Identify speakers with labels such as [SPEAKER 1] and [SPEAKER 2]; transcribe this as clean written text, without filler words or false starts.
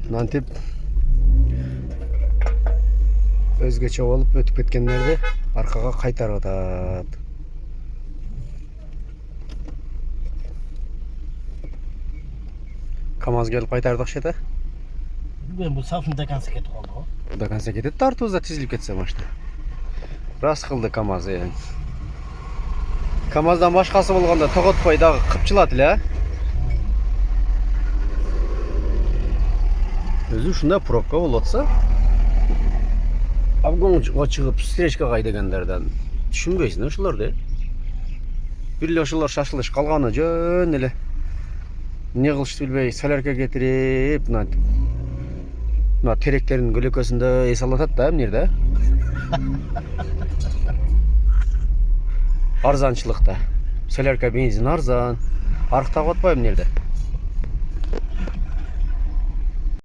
[SPEAKER 1] Мынантип өзгөчө болуп өтүп кеткендерди аркага кайтарып атат. КамАЗ келип кайтарды окшойт а?
[SPEAKER 2] Ben bu safın dekansı ketip kaldı o.
[SPEAKER 1] Куда конца кетет, тартуузда тизилип кетсе машина. Рас кылды КамАЗ. КамАЗдан башкасы болгондо тоготпой дагы кыпчылат эле. Өзү ушундай пробка болуп атса, обгонго чыгып встречкага айдагандерден түшүнбөйсүң ошолорду. Бир эле ошолор шашылыш калганы жөн эле. Не кылышты билбей, солярка кетирип, мына теректердин көлөкөсүндө эс алып атат да эмне жерде? Арзанчылыкта. Солярка бензин арзан. Арыктап атпайбы эмне жерде?